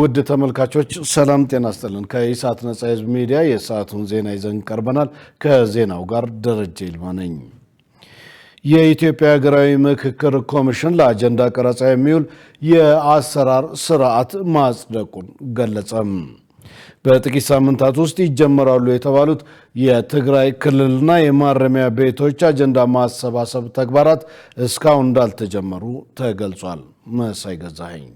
ውድ ተመልካቾች ሰላም ጤና ይስጥልን። ከኢሳት ነጻ ህዝብ ሚዲያ የሰዓቱን ዜና ይዘን ቀርበናል። ከዜናው ጋር ደረጀ ይልማ ነኝ። የኢትዮጵያ ሀገራዊ ምክክር ኮሚሽን ለአጀንዳ ቀረጻ የሚውል የአሰራር ስርዓት ማጽደቁን ገለጸም። በጥቂት ሳምንታት ውስጥ ይጀመራሉ የተባሉት የትግራይ ክልልና የማረሚያ ቤቶች አጀንዳ ማሰባሰብ ተግባራት እስካሁን እንዳልተጀመሩ ተገልጿል። መሳይ ገዛኸኝ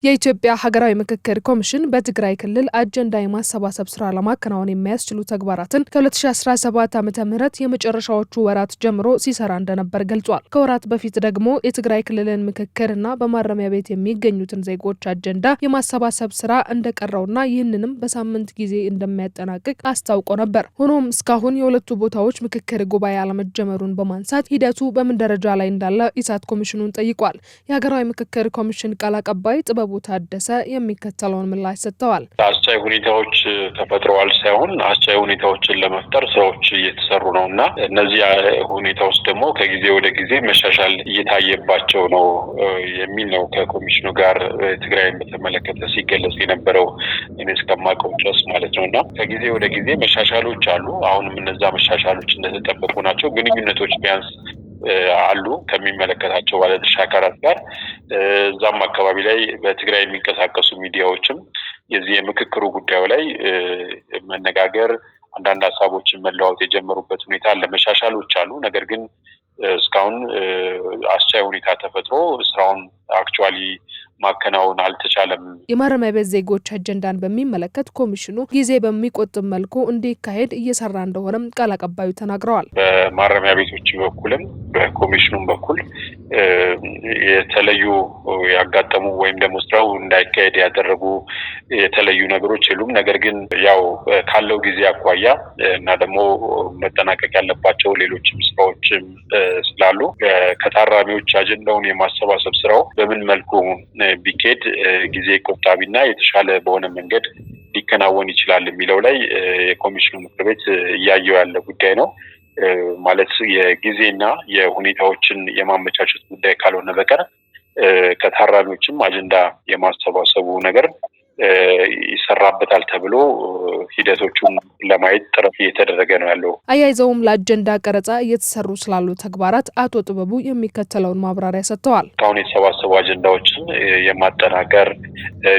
የኢትዮጵያ ሀገራዊ ምክክር ኮሚሽን በትግራይ ክልል አጀንዳ የማሰባሰብ ስራ ለማከናወን የሚያስችሉ ተግባራትን ከ2017 ዓ.ም የመጨረሻዎቹ ወራት ጀምሮ ሲሰራ እንደነበር ገልጿል። ከወራት በፊት ደግሞ የትግራይ ክልልን ምክክርና በማረሚያ ቤት የሚገኙትን ዜጎች አጀንዳ የማሰባሰብ ስራ እንደቀረውና ይህንንም በሳምንት ጊዜ እንደሚያጠናቅቅ አስታውቆ ነበር። ሆኖም እስካሁን የሁለቱ ቦታዎች ምክክር ጉባኤ አለመጀመሩን በማንሳት ሂደቱ በምን ደረጃ ላይ እንዳለ ኢሳት ኮሚሽኑን ጠይቋል። የሀገራዊ ምክክር ኮሚሽን ቃል አቀባይ ጥበቡ ታደሰ የሚከተለውን ምላሽ ሰጥተዋል። አስቻይ ሁኔታዎች ተፈጥረዋል ሳይሆን አስቻይ ሁኔታዎችን ለመፍጠር ስራዎች እየተሰሩ ነውና እነዚህ ሁኔታዎች ደግሞ ከጊዜ ወደ ጊዜ መሻሻል እየታየባቸው ነው የሚል ነው ከኮሚሽኑ ጋር ትግራይን በተመለከተ ሲገለጽ የነበረው እኔ እስከማውቀው ድረስ ማለት ነውና ከጊዜ ወደ ጊዜ መሻሻሎች አሉ። አሁንም እነዛ መሻሻሎች እንደተጠበቁ ናቸው። ግንኙነቶች ቢያንስ አሉ ከሚመለከታቸው ባለድርሻ አካላት ጋር እዛም አካባቢ ላይ በትግራይ የሚንቀሳቀሱ ሚዲያዎችም የዚህ የምክክሩ ጉዳዩ ላይ መነጋገር አንዳንድ ሀሳቦችን መለዋወጥ የጀመሩበት ሁኔታ አለ። መሻሻሎች አሉ። ነገር ግን እስካሁን አስቻይ ሁኔታ ተፈጥሮ ስራውን አክቹዋሊ ማከናወን አልተቻለም። የማረሚያ ቤት ዜጎች አጀንዳን በሚመለከት ኮሚሽኑ ጊዜ በሚቆጥብ መልኩ እንዲካሄድ እየሰራ እንደሆነም ቃል አቀባዩ ተናግረዋል። በማረሚያ ቤቶች በኩልም በኮሚሽኑም በኩል የተለዩ ያጋጠሙ ወይም ደግሞ ስራው እንዳይካሄድ ያደረጉ የተለዩ ነገሮች የሉም። ነገር ግን ያው ካለው ጊዜ አኳያ እና ደግሞ መጠናቀቅ ያለባቸው ሌሎችም ስራዎችም ስላሉ ከታራሚዎች አጀንዳውን የማሰባሰብ ስራው በምን መልኩ ቢኬድ ጊዜ ቆጣቢና የተሻለ በሆነ መንገድ ሊከናወን ይችላል የሚለው ላይ የኮሚሽኑ ምክር ቤት እያየው ያለ ጉዳይ ነው። ማለት የጊዜና የሁኔታዎችን የማመቻቸት ጉዳይ ካልሆነ በቀር ከታራሚዎችም አጀንዳ የማሰባሰቡ ነገር ይሰራበታል ተብሎ ሂደቶቹን ለማየት ጥረት እየተደረገ ነው ያለው። አያይዘውም ለአጀንዳ ቀረጻ እየተሰሩ ስላሉ ተግባራት አቶ ጥበቡ የሚከተለውን ማብራሪያ ሰጥተዋል። አሁን የተሰባሰቡ አጀንዳዎችን የማጠናቀር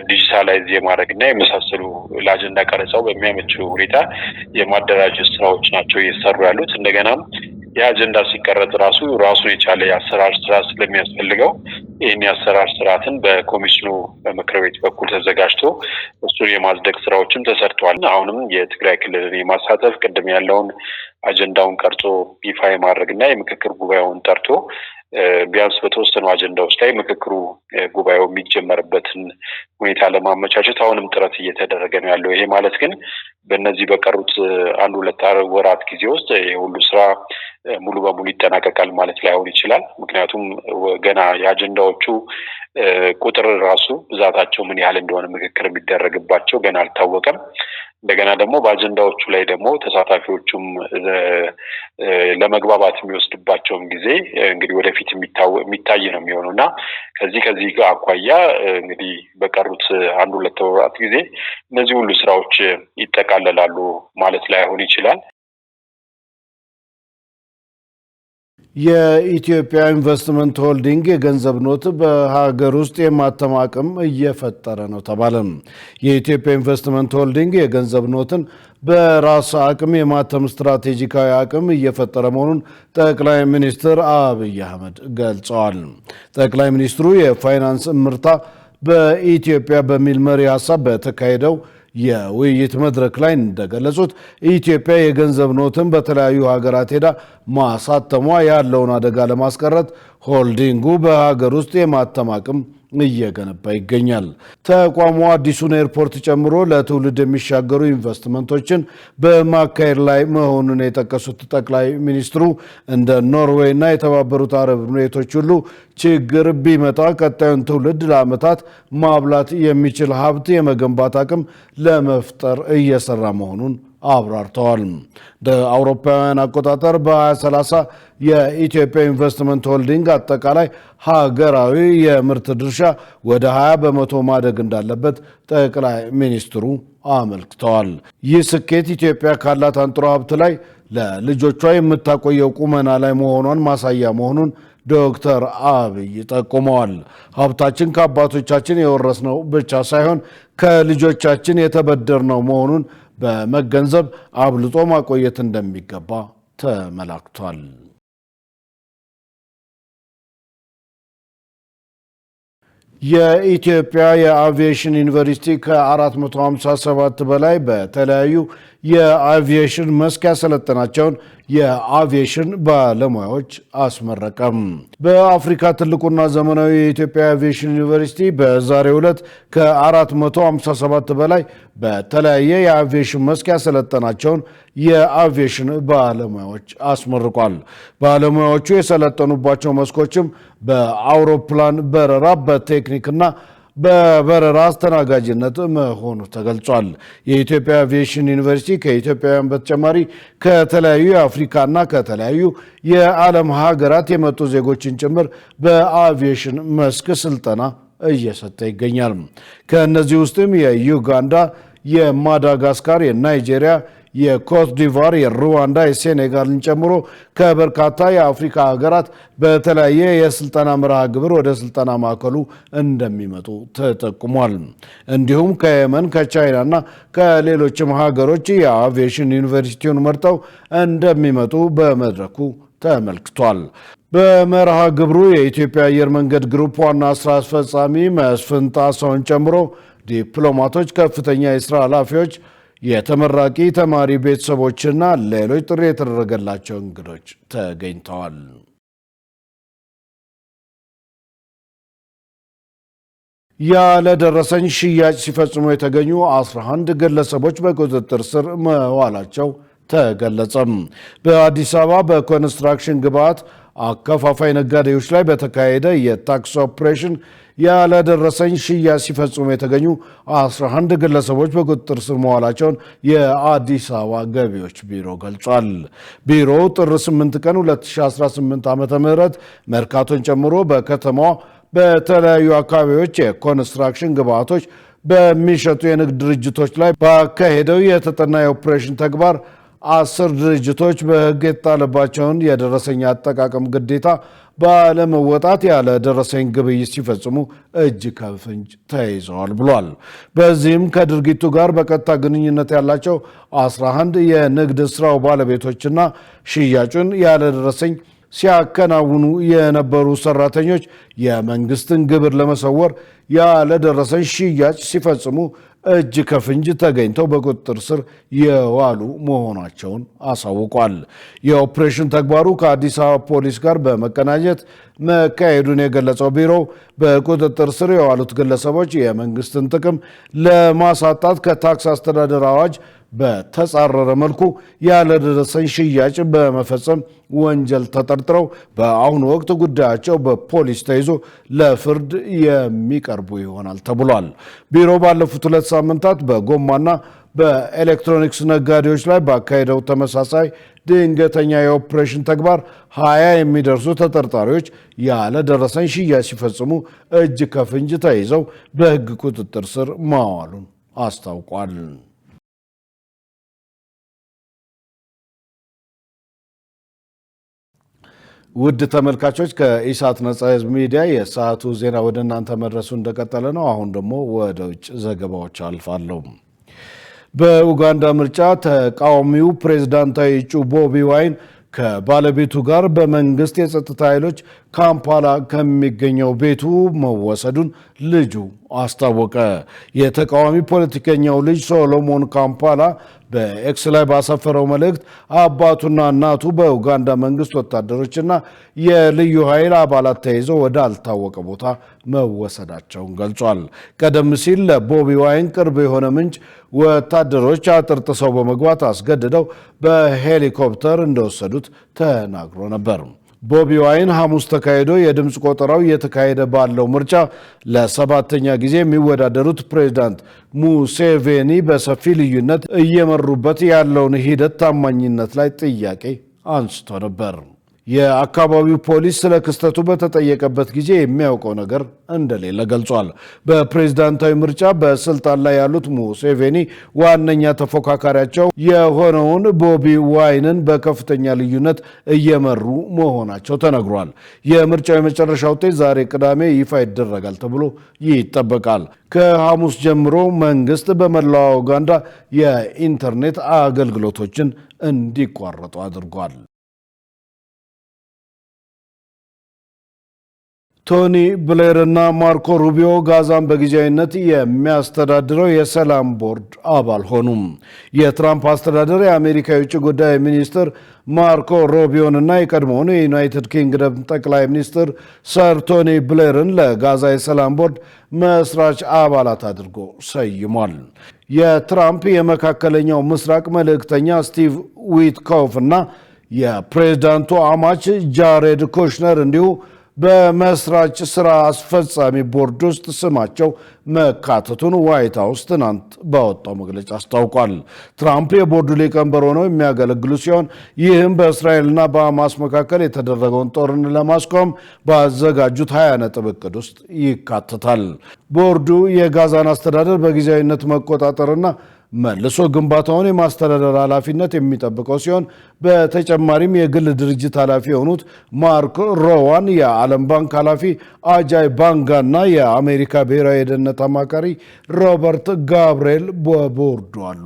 ዲጂታላይዝ የማድረግና የመሳሰሉ ለአጀንዳ ቀረጻው በሚያመች ሁኔታ የማደራጀት ስራዎች ናቸው እየተሰሩ ያሉት። እንደገናም የአጀንዳ ሲቀረጽ ራሱን የቻለ የአሰራር ስራ ስለሚያስፈልገው ይህን የአሰራር ስርዓትን በኮሚሽኑ በምክር ቤት በኩል ተዘጋጅቶ እሱን የማጽደቅ ስራዎችም ተሰርተዋል። አሁንም የትግራይ ክልልን የማሳተፍ ቅድም ያለውን አጀንዳውን ቀርጾ ይፋ የማድረግና የምክክር ጉባኤውን ጠርቶ ቢያንስ በተወሰኑ አጀንዳዎች ላይ ምክክሩ ጉባኤው የሚጀመርበትን ሁኔታ ለማመቻቸት አሁንም ጥረት እየተደረገ ነው ያለው። ይሄ ማለት ግን በእነዚህ በቀሩት 1-2 ወራት ጊዜ ውስጥ የሁሉ ስራ ሙሉ በሙሉ ይጠናቀቃል ማለት ላይሆን ይችላል። ምክንያቱም ገና የአጀንዳዎቹ ቁጥር ብዛታቸው ምን ያህል እንደሆነ ምክክር የሚደረግባቸው ገና አልታወቀም። እንደገና ደግሞ በአጀንዳዎቹ ላይ ደግሞ ተሳታፊዎቹም ለመግባባት የሚወስድባቸውም ጊዜ እንግዲህ ወደፊት የሚታይ ነው የሚሆነውና ከዚህ ጋር አኳያ እንግዲህ በቀሩት 1-2 ወራት ጊዜ እነዚህ ሁሉ ስራዎች ይጠቃለላሉ ማለት ላይሆን ይችላል። የኢትዮጵያ ኢንቨስትመንት ሆልዲንግ የገንዘብ ኖት በሀገር ውስጥ የማተም አቅም እየፈጠረ ነው ተባለ። የኢትዮጵያ ኢንቨስትመንት ሆልዲንግ የገንዘብ ኖትን በራስ አቅም የማተም ስትራቴጂካዊ አቅም እየፈጠረ መሆኑን ጠቅላይ ሚኒስትር አብይ አህመድ ገልጸዋል። ጠቅላይ ሚኒስትሩ የፋይናንስ ምርታ በኢትዮጵያ በሚል መሪ ሀሳብ በተካሄደው የውይይት መድረክ ላይ እንደገለጹት ኢትዮጵያ የገንዘብ ኖትን በተለያዩ ሀገራት ሄዳ ማሳተሟ ያለውን አደጋ ለማስቀረት ሆልዲንጉ በሀገር ውስጥ የማተም አቅም እየገነባ ይገኛል። ተቋሙ አዲሱን ኤርፖርት ጨምሮ ለትውልድ የሚሻገሩ ኢንቨስትመንቶችን በማካሄድ ላይ መሆኑን የጠቀሱት ጠቅላይ ሚኒስትሩ እንደ ኖርዌይ እና የተባበሩት አረብ ኤሚሬቶች ሁሉ ችግር ቢመጣ ቀጣዩን ትውልድ ለዓመታት ማብላት የሚችል ሀብት የመገንባት አቅም ለመፍጠር እየሰራ መሆኑን አብራርተዋል። በአውሮፓውያን አቆጣጠር በ2030 የኢትዮጵያ ኢንቨስትመንት ሆልዲንግ አጠቃላይ ሀገራዊ የምርት ድርሻ ወደ 20 በመቶ ማደግ እንዳለበት ጠቅላይ ሚኒስትሩ አመልክተዋል። ይህ ስኬት ኢትዮጵያ ካላት አንጡራ ሀብት ላይ ለልጆቿ የምታቆየው ቁመና ላይ መሆኗን ማሳያ መሆኑን ዶክተር አብይ ጠቁመዋል። ሀብታችን ከአባቶቻችን የወረስነው ብቻ ሳይሆን ከልጆቻችን የተበደርነው መሆኑን በመገንዘብ አብልጦ ማቆየት እንደሚገባ ተመላክቷል። የኢትዮጵያ የአቪዬሽን ዩኒቨርሲቲ ከ457 በላይ በተለያዩ የአቪዬሽን መስክ ያሰለጠናቸውን የአቪዬሽን ባለሙያዎች አስመረቀም። በአፍሪካ ትልቁና ዘመናዊ የኢትዮጵያ አቪዬሽን ዩኒቨርሲቲ በዛሬው ዕለት ከ457 በላይ በተለያየ የአቪዬሽን መስክ ያሰለጠናቸውን የአቪዬሽን ባለሙያዎች አስመርቋል። ባለሙያዎቹ የሰለጠኑባቸው መስኮችም በአውሮፕላን በረራ፣ በቴክኒክና በበረራ አስተናጋጅነት መሆኑ ተገልጿል። የኢትዮጵያ አቪዬሽን ዩኒቨርሲቲ ከኢትዮጵያውያን በተጨማሪ ከተለያዩ የአፍሪካና ከተለያዩ የዓለም ሀገራት የመጡ ዜጎችን ጭምር በአቪዬሽን መስክ ስልጠና እየሰጠ ይገኛል። ከእነዚህ ውስጥም የዩጋንዳ፣ የማዳጋስካር፣ የናይጄሪያ፣ የኮት ዲቫር፣ የሩዋንዳ፣ የሴኔጋልን ጨምሮ ከበርካታ የአፍሪካ ሀገራት በተለያየ የስልጠና መርሃ ግብር ወደ ስልጠና ማዕከሉ እንደሚመጡ ተጠቁሟል። እንዲሁም ከየመን፣ ከቻይናና ከሌሎችም ሀገሮች የአቪዬሽን ዩኒቨርሲቲውን መርጠው እንደሚመጡ በመድረኩ ተመልክቷል። በመርሃ ግብሩ የኢትዮጵያ አየር መንገድ ግሩፕ ዋና ስራ አስፈጻሚ መስፍን ጣሰውን ጨምሮ ዲፕሎማቶች፣ ከፍተኛ የስራ ኃላፊዎች፣ የተመራቂ ተማሪ ቤተሰቦችና ሌሎች ጥሪ የተደረገላቸው እንግዶች ተገኝተዋል። ያለ ደረሰኝ ሽያጭ ሲፈጽሙ የተገኙ 11 ግለሰቦች በቁጥጥር ስር መዋላቸው ተገለጸም። በአዲስ አበባ በኮንስትራክሽን ግብዓት አከፋፋይ ነጋዴዎች ላይ በተካሄደ የታክስ ኦፕሬሽን ያለደረሰኝ ሽያጭ ሲፈጽሙ የተገኙ 11 ግለሰቦች በቁጥጥር ስር መዋላቸውን የአዲስ አበባ ገቢዎች ቢሮ ገልጿል። ቢሮው ጥር 8 ቀን 2018 ዓ.ም መርካቶን ጨምሮ በከተማዋ በተለያዩ አካባቢዎች የኮንስትራክሽን ግብዓቶች በሚሸጡ የንግድ ድርጅቶች ላይ ባካሄደው የተጠና የኦፕሬሽን ተግባር 10 ድርጅቶች በሕግ የተጣለባቸውን የደረሰኝ አጠቃቀም ግዴታ ባለመወጣት ያለ ደረሰኝ ግብይት ሲፈጽሙ እጅ ከፍንጅ ተይዘዋል ብሏል። በዚህም ከድርጊቱ ጋር በቀጥታ ግንኙነት ያላቸው 11 የንግድ ስራው ባለቤቶችና ሽያጩን ያለ ደረሰኝ ሲያከናውኑ የነበሩ ሰራተኞች የመንግስትን ግብር ለመሰወር ያለ ደረሰኝ ሽያጭ ሲፈጽሙ እጅ ከፍንጅ ተገኝተው በቁጥጥር ስር የዋሉ መሆናቸውን አሳውቋል። የኦፕሬሽን ተግባሩ ከአዲስ አበባ ፖሊስ ጋር በመቀናጀት መካሄዱን የገለጸው ቢሮው በቁጥጥር ስር የዋሉት ግለሰቦች የመንግስትን ጥቅም ለማሳጣት ከታክስ አስተዳደር አዋጅ በተጻረረ መልኩ ያለደረሰኝ ሽያጭ በመፈጸም ወንጀል ተጠርጥረው በአሁኑ ወቅት ጉዳያቸው በፖሊስ ተይዞ ለፍርድ የሚቀርቡ ይሆናል ተብሏል። ቢሮው ባለፉት 2 ሳምንታት በጎማና በኤሌክትሮኒክስ ነጋዴዎች ላይ ባካሄደው ተመሳሳይ ድንገተኛ የኦፕሬሽን ተግባር 20 የሚደርሱ ተጠርጣሪዎች ያለ ደረሰኝ ሽያጭ ሲፈጽሙ እጅ ከፍንጅ ተይዘው በሕግ ቁጥጥር ስር ማዋሉን አስታውቋል። ውድ ተመልካቾች ከኢሳት ነጻ ሕዝብ ሚዲያ የሰዓቱ ዜና ወደ እናንተ መድረሱ እንደቀጠለ ነው። አሁን ደግሞ ወደ ውጭ ዘገባዎች አልፋለሁ። በኡጋንዳ ምርጫ ተቃዋሚው ፕሬዝዳንታዊ እጩ ቦቢ ዋይን ከባለቤቱ ጋር በመንግስት የጸጥታ ኃይሎች ካምፓላ ከሚገኘው ቤቱ መወሰዱን ልጁ አስታወቀ። የተቃዋሚ ፖለቲከኛው ልጅ ሶሎሞን ካምፓላ በኤክስ ላይ ባሰፈረው መልእክት አባቱና እናቱ በኡጋንዳ መንግስት ወታደሮችና የልዩ ኃይል አባላት ተይዘው ወደ አልታወቀ ቦታ መወሰዳቸውን ገልጿል። ቀደም ሲል ለቦቢ ዋይን ቅርብ የሆነ ምንጭ ወታደሮች አጥር ጥሰው በመግባት አስገድደው በሄሊኮፕተር እንደወሰዱት ተናግሮ ነበር። ቦቢ ዋይን ሐሙስ ተካሂዶ የድምፅ ቆጠራው እየተካሄደ ባለው ምርጫ ለ7ኛ ጊዜ የሚወዳደሩት ፕሬዝዳንት ሙሴቬኒ በሰፊ ልዩነት እየመሩበት ያለውን ሂደት ታማኝነት ላይ ጥያቄ አንስቶ ነበር። የአካባቢው ፖሊስ ስለ ክስተቱ በተጠየቀበት ጊዜ የሚያውቀው ነገር እንደሌለ ገልጿል። በፕሬዝዳንታዊ ምርጫ በስልጣን ላይ ያሉት ሙሴቬኒ ዋነኛ ተፎካካሪያቸው የሆነውን ቦቢ ዋይንን በከፍተኛ ልዩነት እየመሩ መሆናቸው ተነግሯል። የምርጫው የመጨረሻ ውጤት ዛሬ ቅዳሜ ይፋ ይደረጋል ተብሎ ይጠበቃል። ከሐሙስ ጀምሮ መንግስት በመላው ኡጋንዳ የኢንተርኔት አገልግሎቶችን እንዲቋረጡ አድርጓል። ቶኒ ብሌር እና ማርኮ ሩቢዮ ጋዛን በጊዜያዊነት የሚያስተዳድረው የሰላም ቦርድ አባል ሆኑ። የትራምፕ አስተዳደር የአሜሪካ የውጭ ጉዳይ ሚኒስትር ማርኮ ሩቢዮን እና የቀድሞውን የዩናይትድ ኪንግደም ጠቅላይ ሚኒስትር ሰር ቶኒ ብሌርን ለጋዛ የሰላም ቦርድ መስራች አባላት አድርጎ ሰይሟል። የትራምፕ የመካከለኛው ምስራቅ መልእክተኛ ስቲቭ ዊትኮፍ እና የፕሬዝዳንቱ አማች ጃሬድ ኩሽነር እንዲሁ በመስራች ስራ አስፈጻሚ ቦርድ ውስጥ ስማቸው መካተቱን ዋይት ሃውስ ትናንት ባወጣው መግለጫ አስታውቋል። ትራምፕ የቦርዱ ሊቀመንበር ሆነው የሚያገለግሉ ሲሆን ይህም በእስራኤልና በሐማስ መካከል የተደረገውን ጦርነት ለማስቆም ባዘጋጁት 20 ነጥብ እቅድ ውስጥ ይካተታል። ቦርዱ የጋዛን አስተዳደር በጊዜያዊነት መቆጣጠርና መልሶ ግንባታውን የማስተዳደር ኃላፊነት የሚጠብቀው ሲሆን በተጨማሪም የግል ድርጅት ኃላፊ የሆኑት ማርክ ሮዋን፣ የዓለም ባንክ ኃላፊ አጃይ ባንጋ እና የአሜሪካ ብሔራዊ የደህንነት አማካሪ ሮበርት ጋብርኤል በቦርዱ አሉ።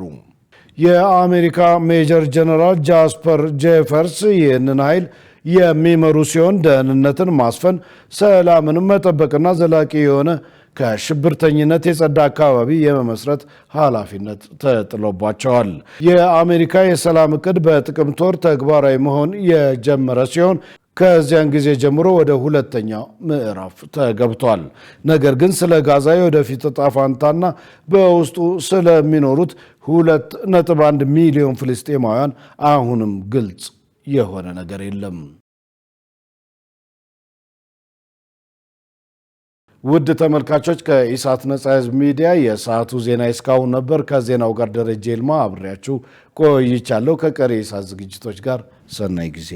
የአሜሪካ ሜጀር ጀነራል ጃስፐር ጄፈርስ ይህንን ኃይል የሚመሩ ሲሆን ደህንነትን ማስፈን፣ ሰላምን መጠበቅና ዘላቂ የሆነ ከሽብርተኝነት የጸዳ አካባቢ የመመስረት ኃላፊነት ተጥሎባቸዋል። የአሜሪካ የሰላም እቅድ በጥቅምት ወር ተግባራዊ መሆን የጀመረ ሲሆን ከዚያን ጊዜ ጀምሮ ወደ ሁለተኛው ምዕራፍ ተገብቷል። ነገር ግን ስለ ጋዛ የወደፊት ዕጣ ፈንታና በውስጡ ስለሚኖሩት 2.1 ሚሊዮን ፍልስጤማውያን አሁንም ግልጽ የሆነ ነገር የለም። ውድ ተመልካቾች ከኢሳት ነጻ ሕዝብ ሚዲያ የሰዓቱ ዜና እስካሁን ነበር። ከዜናው ጋር ደረጀ ይልማ አብሬያችሁ ቆይቻለሁ። ከቀሪ ኢሳት ዝግጅቶች ጋር ሰናይ ጊዜ